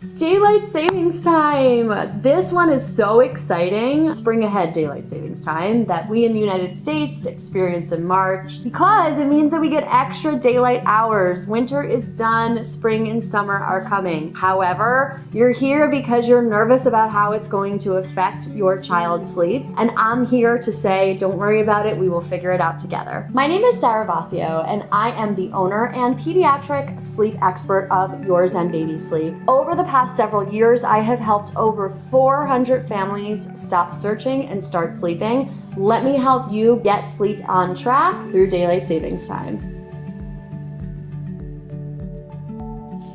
Daylight savings time! This one is so exciting. Spring ahead daylight savings time that we in the United States experience in March because it means that we get extra daylight hours. Winter is done, spring and summer are coming. However, you're here because you're nervous about how it's going to affect your child's sleep, and I'm here to say, don't worry about it, we will figure it out together. My name is Sarah Bossio, and I am the owner and pediatric sleep expert of Your Zen Baby Sleep. Over the past several years, I have helped over 400 families stop searching and start sleeping. Let me help you get sleep on track through daylight savings time.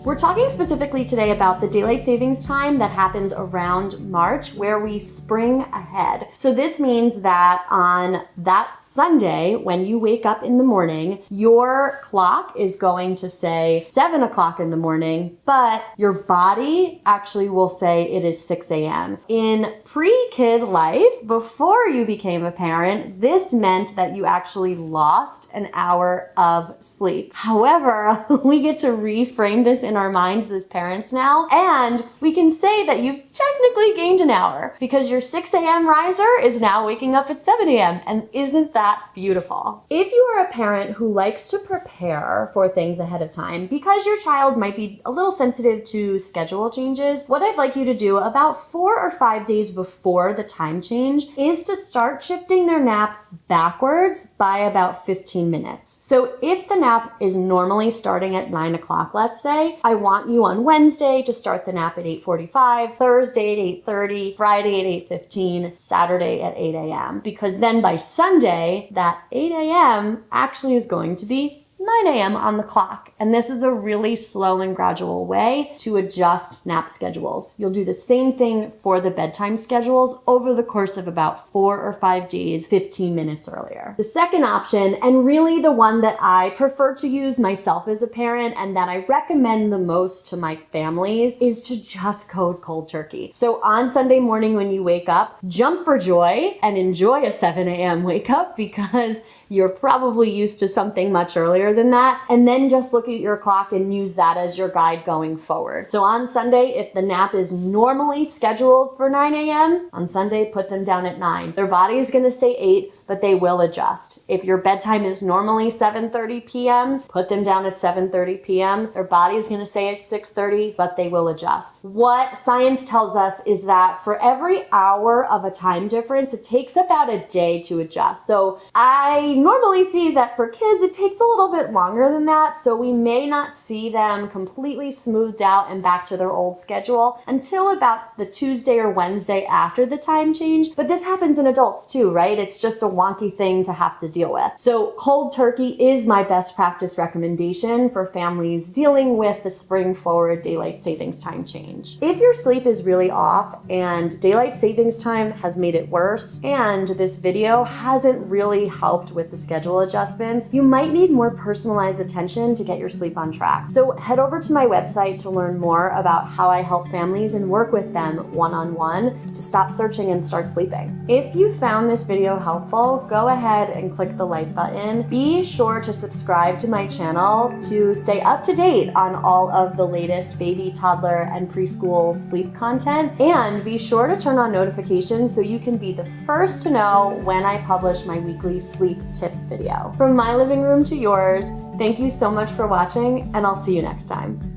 We're talking specifically today about the daylight savings time that happens around March, where we spring ahead. So this means that on that Sunday, when you wake up in the morning, your clock is going to say 7 o'clock in the morning, but your body actually will say it is 6 a.m. In pre-kid life, before you became a parent, this meant that you actually lost an hour of sleep. However, we get to reframe this in our minds as parents now, and we can say that you've technically gained an hour because your 6 a.m. riser is now waking up at 7 a.m. And isn't that beautiful? If you are a parent who likes to prepare for things ahead of time because your child might be a little sensitive to schedule changes, what I'd like you to do about 4 or 5 days before the time change is to start shifting their nap backwards by about 15 minutes. So if the nap is normally starting at 9 o'clock, let's say, I want you on Wednesday to start the nap at 8:45, Thursday at 8:30, Friday at 8:15, Saturday at 8 a.m. Because then by Sunday, that 8 a.m. actually is going to be 9 a.m. on the clock. And this is a really slow and gradual way to adjust nap schedules. You'll do the same thing for the bedtime schedules over the course of about 4 or 5 days, 15 minutes earlier. The second option, and really the one that I prefer to use myself as a parent and that I recommend the most to my families, is to just go cold turkey. So on Sunday morning when you wake up, jump for joy and enjoy a 7 a.m. wake up because you're probably used to something much earlier than that, and then just look at your clock and use that as your guide going forward. So on Sunday, if the nap is normally scheduled for 9 a.m., on Sunday, put them down at 9. Their body is gonna say 8, but they will adjust. If your bedtime is normally 7:30 p.m., put them down at 7:30 p.m. Their body is gonna say it's 6:30, but they will adjust. What science tells us is that for every hour of a time difference, it takes about a day to adjust. So I normally see that for kids, it takes a little bit longer than that. So we may not see them completely smoothed out and back to their old schedule until about the Tuesday or Wednesday after the time change. But this happens in adults too, right? It's just a wonky thing to have to deal with. So cold turkey is my best practice recommendation for families dealing with the spring forward daylight savings time change. If your sleep is really off and daylight savings time has made it worse and this video hasn't really helped with the schedule adjustments, you might need more personalized attention to get your sleep on track. So head over to my website to learn more about how I help families and work with them one-on-one to stop searching and start sleeping. If you found this video helpful, go ahead and click the like button. Be sure to subscribe to my channel to stay up to date on all of the latest baby, toddler, and preschool sleep content. And be sure to turn on notifications so you can be the first to know when I publish my weekly sleep tip video. From my living room to yours, thank you so much for watching, and I'll see you next time.